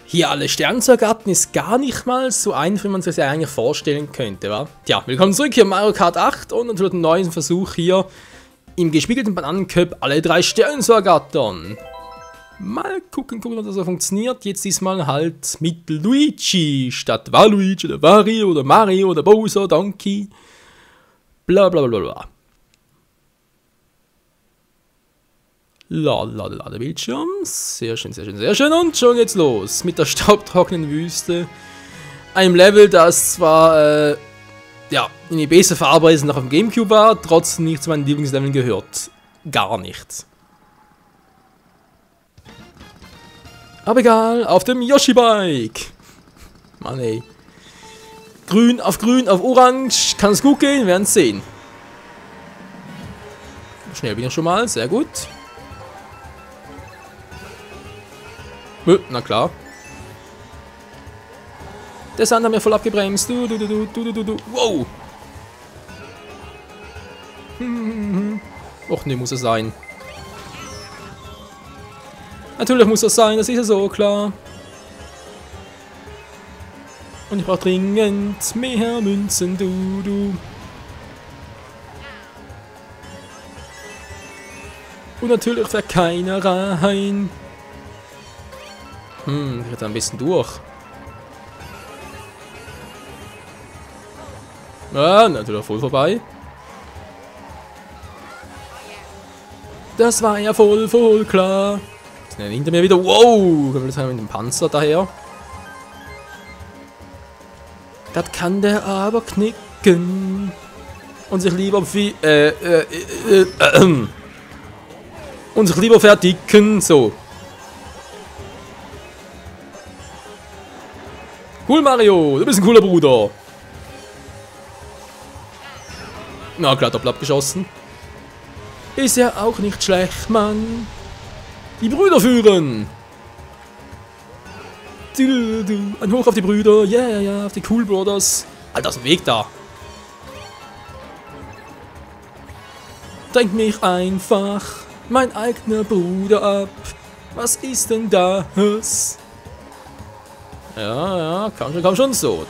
Hier alle Sterne zu ergattern ist gar nicht mal so einfach, wie man sich das ja eigentlich vorstellen könnte, wa? Tja, willkommen zurück hier in Mario Kart 8 und natürlich einen neuen Versuch hier im gespiegelten Bananencup alle 3 Sterne zu ergattern. Mal gucken, ob das so funktioniert. Jetzt diesmal halt mit Luigi statt Waluigi oder Wario oder Mario oder Bowser, Donkey. Bla bla bla bla. Lade Bildschirm. Sehr schön, sehr schön, sehr schön. Und schon geht's los mit der staubtrockenen Wüste. Einem Level, das zwar ja, in die beste Verarbeitung noch auf dem Gamecube war, trotzdem nicht zu meinen Lieblingsleveln gehört. Gar nicht. Aber egal, auf dem Yoshi-Bike. Mann ey. Grün, auf orange. Kann es gut gehen? Wir werden es sehen. Schnell bin ich schon mal, sehr gut. Na klar. Der Sand hat mir voll abgebremst. Wow. Och ne, muss es sein. Natürlich muss das sein, das ist ja so klar. Und ich brauche dringend mehr Münzen, du. Und natürlich fährt keiner rein. Ich hätte ein bisschen durch. Ja, natürlich voll vorbei. Das war ja voll klar. Hinter mir wieder. Wow! Kommen wir jetzt mit dem Panzer daher. Das kann der aber knicken. Und sich lieber und sich lieber verdicken. So. Cool, Mario, du bist ein cooler Bruder. Na klar, doppelt abgeschossen. Ist ja auch nicht schlecht, Mann. Die Brüder führen. Ein Hoch auf die Brüder. Yeah, auf die Cool Brothers. Alter, ist ein Weg da. Drängt mich einfach mein eigener Bruder ab. Was ist denn das? Ja, komm schon so.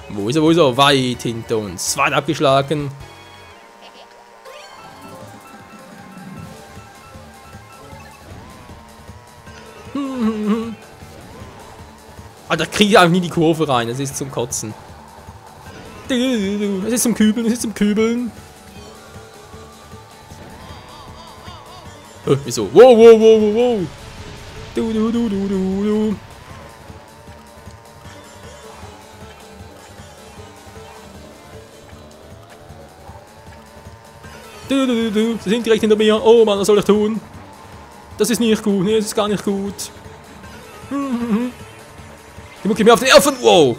Wo ist er? Weit hinter uns. Weit abgeschlagen. Da kriege ich einfach nie die Kurve rein. Das ist zum Kotzen. Es ist zum Kübeln. Wieso? Wow. Du. Sie sind direkt hinter mir. Oh Mann, was soll ich tun? Das ist nicht gut. Nee, das ist gar nicht gut. Die mucke mir auf den Nerven. Wow.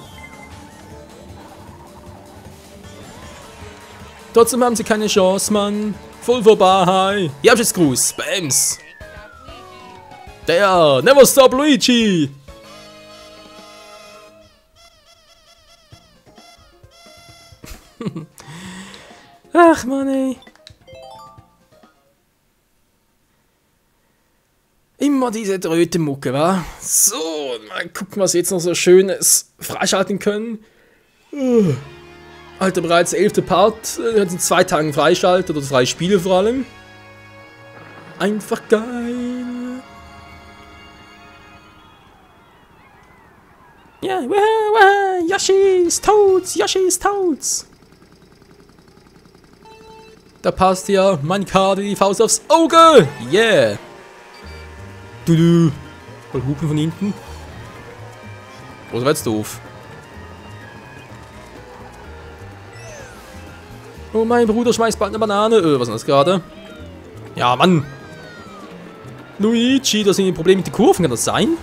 Trotzdem haben sie keine Chance, Mann. Voll vorbei. Hier hab ich jetzt Gruß. Bams. Der Never Stop Luigi. Ach Mann ey. Immer diese Trötenmucke, wa? So, mal gucken, was wir jetzt noch so Schönes freischalten können. Alter, bereits der 11. Part. Jetzt in 2 Tagen freischaltet oder freie Spiele vor allem. Einfach geil. Ja, Yoshi's Toads. Da passt ja meine Karte die Faust aufs Auge. Yeah. Voll Hupen von hinten. Oh, das war jetzt doof. Oh, mein Bruder schmeißt bald eine Banane. Was ist das gerade? Ja, Mann. Luigi, da sind die Probleme mit den Kurven. Kann das sein?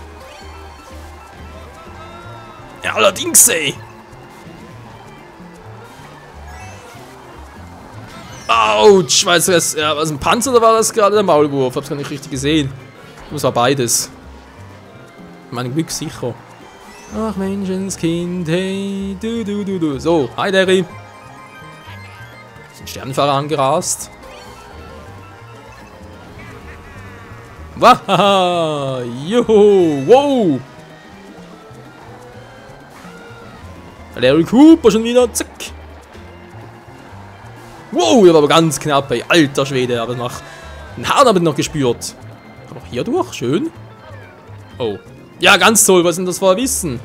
Ja, allerdings, ey. Autsch. Weißt du, was ein Panzer oder war das gerade der Maulwurf? Hab's gar nicht richtig gesehen. Das war beides. Mein Glück sicher. Ach Menschenskind, hey, du. So, hi Derry. Ist ein Sternenfahrer angerast. Wahaha! Juhu! Wow! Larry Cooper schon wieder. Zack! Wow, der war aber ganz knapp, ey. Alter Schwede, aber noch einen Hahn habe ich noch gespürt. Kann auch hier durch, schön. Oh. Ja, ganz toll, was ist denn das für ein Wissen?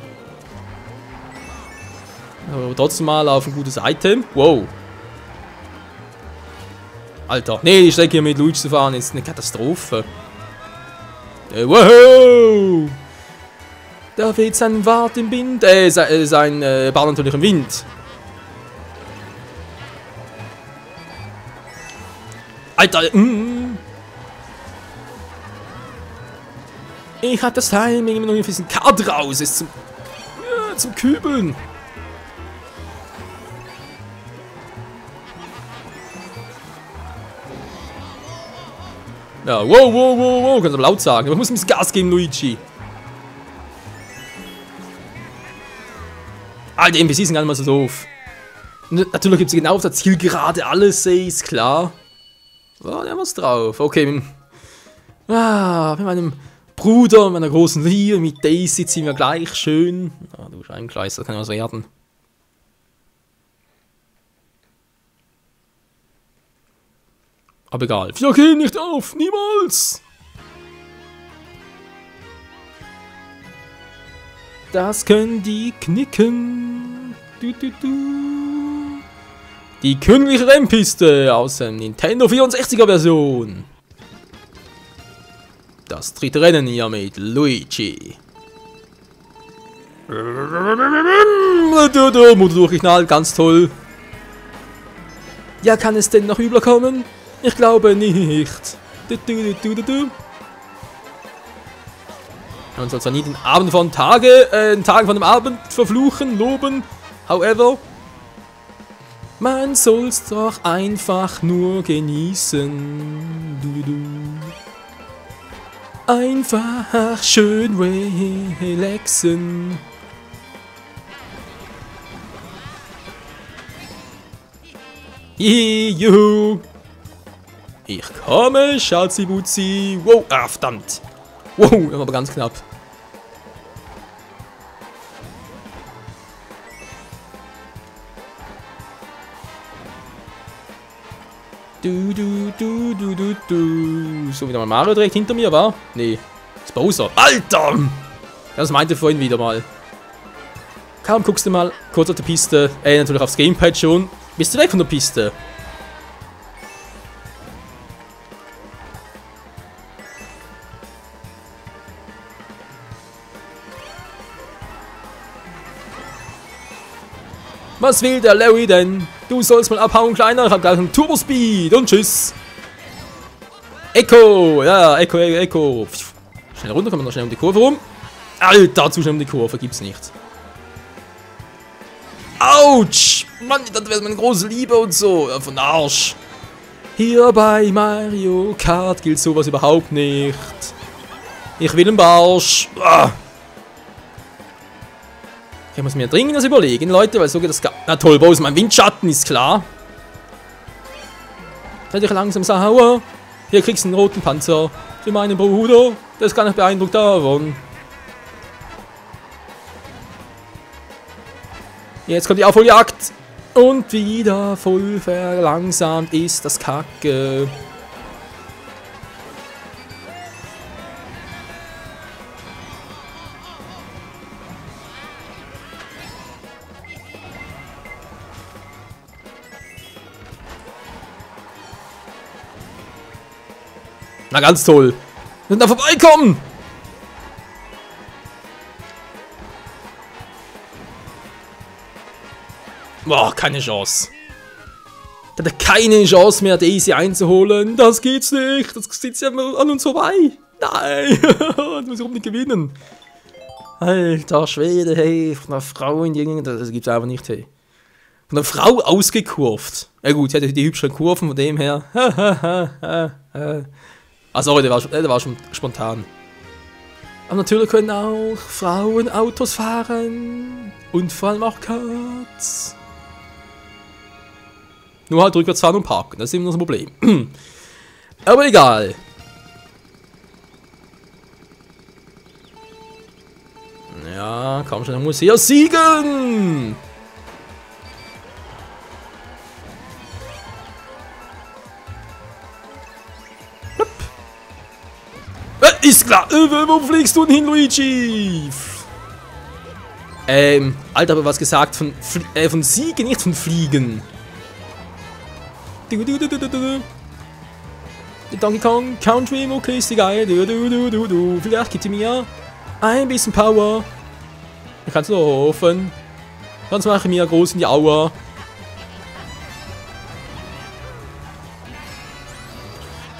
Aber trotzdem mal auf ein gutes Item. Wow. Alter, nee, die Strecke hier mit Luigi zu fahren ist eine Katastrophe. Wow! Da weht sein Bart im Wind. Sein Bart natürlich im Wind. Alter, Ich hatte das Timing immer noch ein bisschen Kart raus. Ist zum Kübeln. Ja, wow. Kannst du aber laut sagen. Man muss ein bisschen Gas geben, Luigi. Alter, die NPCs sind gar nicht mal so doof. Natürlich gibt es genau auf der Zielgerade alles, ist klar. Oh, da haben wir's drauf. Okay, mit meinem Bruder, meiner großen Liebe, mit Daisy ziehen wir gleich schön. Ah, du Scheibenkleister, kann ja was werden. Aber egal. Wir gehen nicht auf, niemals! Das können die knicken. Die königliche Rennpiste aus der Nintendo 64er Version. Das dritte Rennen hier mit Luigi. Motor durchgeknallt, ganz toll. Ja, kann es denn noch übler kommen? Ich glaube nicht. Man soll zwar nie den Abend von Tagen von dem Abend verfluchen, loben. However, man soll's doch einfach nur genießen. Einfach schön relaxen. Juhu. Ich komme, Schatzi-Butzi. Wow, verdammt. Wow, das war aber ganz knapp. So, wieder mal Mario direkt hinter mir, war? Nee, das ist Bowser. Alter! Das meinte vorhin wieder mal. Kaum guckst du mal kurz auf die Piste, natürlich aufs Gamepad schon. Bist du weg von der Piste? Was will der Larry denn? Du sollst mal abhauen, Kleiner. Ich hab gleich einen Turbo Speed und tschüss. Echo, ja, Echo. Schnell runter, kommen wir noch schnell um die Kurve rum. Alter, zu schnell um die Kurve, gibt's nicht. Autsch! Mann, das wäre meine große Liebe und so. Ja, von Arsch. Hier bei Mario Kart gilt sowas überhaupt nicht. Ich will einen Barsch. Ah. Ich muss mir dringend das überlegen, Leute, weil so geht das gar... Na toll, wo ist mein Windschatten, ist klar. Seid ihr langsam sauer? Hier kriegst du einen roten Panzer für meinen Bruder. Der ist gar nicht beeindruckt davon. Jetzt kommt die Aufholjagd. Und wieder voll verlangsamt ist das Kacke. Na ganz toll. Wir müssen da vorbeikommen. Boah, keine Chance. Der hat keine Chance mehr, Daisy einzuholen. Das geht's nicht. Das sitzt ja an uns vorbei. Nein. Das muss ich auch nicht gewinnen. Alter Schwede, hey. Von einer Frau in die Gegend. Das gibt's einfach nicht, hey. Von einer Frau ausgekurvt. Ja gut, sie hatte die hübscheren Kurven, von dem her. Ah, sorry, der war schon spontan. Aber natürlich können auch Frauen Autos fahren. Und vor allem auch Karts. Nur halt rückwärts fahren und parken. Das ist immer das Problem. Aber egal. komm schon, er muss hier siegen! Ist klar! Wo fliegst du denn hin, Luigi? Alter, aber was gesagt von Siegen, nicht von Fliegen. Donkey Kong Country Mucke ist die geil. Vielleicht gibt sie mir ein bisschen Power. Ich kann es nur hoffen. Sonst mache ich mir groß in die Aua.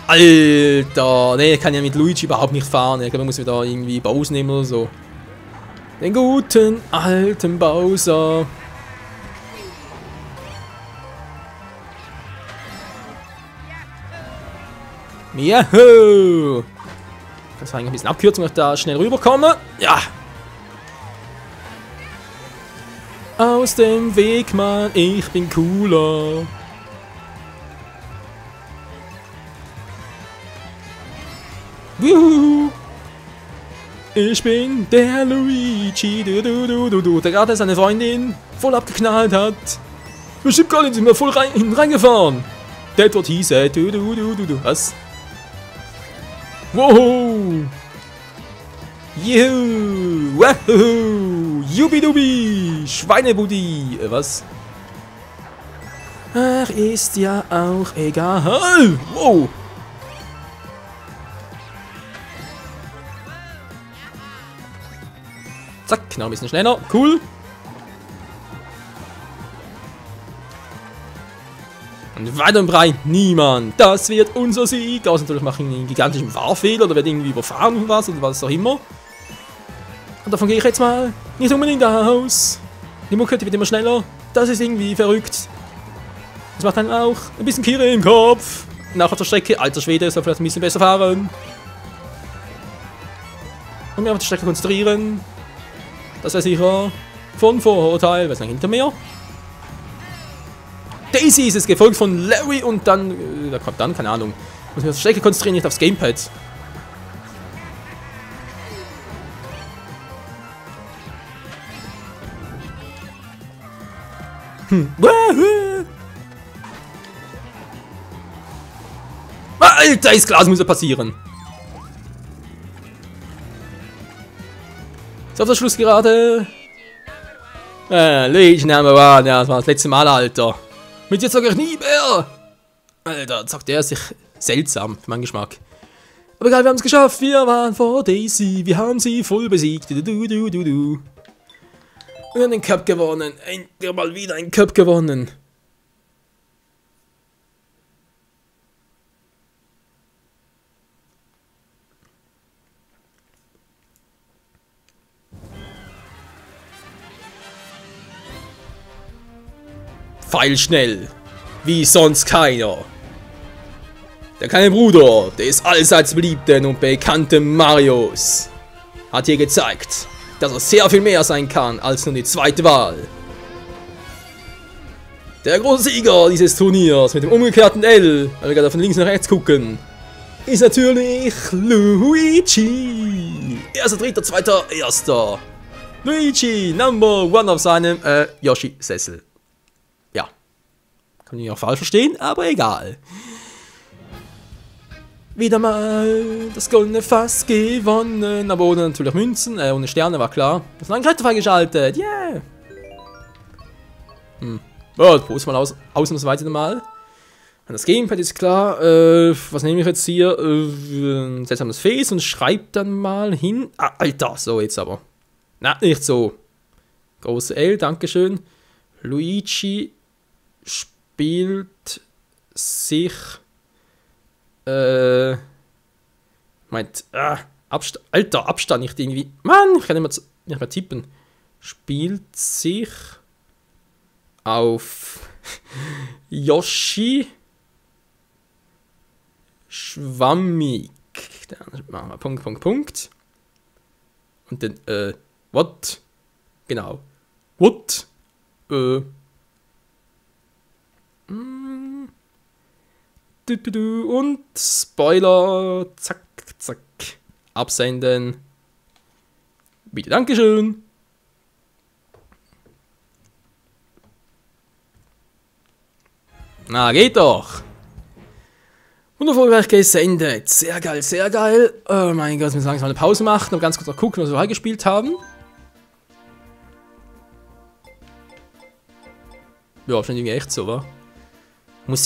Alter, ne, ich kann ja mit Luigi überhaupt nicht fahren. Ich glaube, man muss wieder irgendwie Bowser nehmen oder so. Den guten alten Bowser. Juhu! Das war eigentlich ein bisschen Abkürzung, dass ich da schnell rüberkomme. Ja! Aus dem Weg, Mann, ich bin cooler. Wuhu! Ich bin der Luigi, der gerade seine Freundin voll abgeknallt hat. Bestimmt gar nicht, sind wir voll reingefahren. That's what he said, was? Wow! Juhu! Wahoo! Jubidubi! Schweinebudi! Was? Ach, ist ja auch egal. Wow! Zack, noch ein bisschen schneller. Cool. Und weiter im Brei. Niemand. Das wird unser Sieg. Außer natürlich machen wir einen gigantischen Fahrfehler oder wird irgendwie überfahren oder was auch immer. Und davon gehe ich jetzt mal nicht unbedingt aus. Die Mucke wird immer schneller. Das ist irgendwie verrückt. Das macht dann auch ein bisschen Kirre im Kopf. Nach der Strecke. Alter Schwede, soll vielleicht ein bisschen besser fahren. Und mir auf die Strecke konzentrieren. Das wäre sicher von Vorteil. Was ist noch hinter mir? Daisy ist es, gefolgt von Larry und dann... da kommt dann, keine Ahnung. Muss mich auf die Strecke konzentrieren, nicht aufs Gamepad. Alter, ist klar, das muss ja passieren. Ist auf der Schluss gerade. Luigi Number One, ja, das war das letzte Mal, Alter. Mit jetzt sag ich nie mehr. Alter, sagt er sich seltsam, für meinen Geschmack. Aber egal, wir haben es geschafft, wir waren vor Daisy, wir haben sie voll besiegt. Wir haben den Cup gewonnen, endlich mal wieder einen Cup gewonnen. Pfeilschnell, wie sonst keiner. Der kleine Bruder des allseits beliebten und bekannten Marios hat hier gezeigt, dass er sehr viel mehr sein kann als nur die zweite Wahl. Der große Sieger dieses Turniers mit dem umgekehrten L, weil wir gerade von links nach rechts gucken, ist natürlich Luigi. Erster, dritter, zweiter, erster. Luigi, Number One auf seinem Yoshi-Sessel. Ja. Kann ich auch falsch verstehen, aber egal. Wieder mal das goldene Fass gewonnen, aber ohne natürlich Münzen, ohne Sterne, war klar. Das ist ein Charakter freigeschaltet, yeah! Oh, probieren wir mal ausnahmsweise mal. Das Gamepad ist klar, was nehme ich jetzt hier? Ein seltsames Face und schreibt dann mal hin. Ah, Alter, so jetzt aber. Na, nicht so. Große L, dankeschön. Luigi spielt sich Alter, Abstand nicht irgendwie. Mann, ich kann nicht mehr tippen. Spielt sich auf Yoshi schwammig. Dann machen wir Punkt, Punkt, Punkt. Und dann, what? Genau. What? Und Spoiler, zack, zack, absenden. Bitte, Dankeschön. Na, geht doch. Und erfolgreich gesendet. Sehr geil, sehr geil. Oh mein Gott, wir müssen langsam eine Pause machen und ganz kurz noch gucken, was wir heute gespielt haben. Ja, schon irgendwie echt so, wa?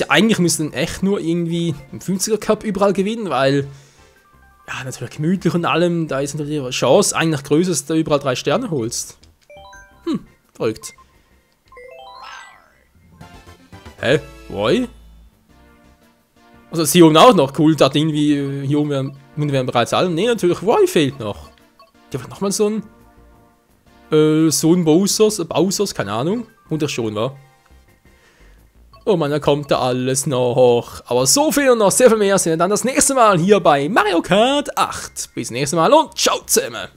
Eigentlich müssten echt nur irgendwie im 50er Cup überall gewinnen, weil ja, natürlich gemütlich und allem, da ist natürlich die Chance eigentlich größer, dass du überall 3 Sterne holst. Verrückt. Hä? Woi? Also ist hier oben auch noch cool, da irgendwie hier oben wären bereits alle. Ne, natürlich, Woi fehlt noch. Der wird nochmal so ein Bowsers, keine Ahnung. Und das schon, wa? Oh man, da kommt da alles noch. Aber so viel und noch sehr viel mehr sehen wir dann das nächste Mal hier bei Mario Kart 8. Bis nächstes Mal und ciao zusammen.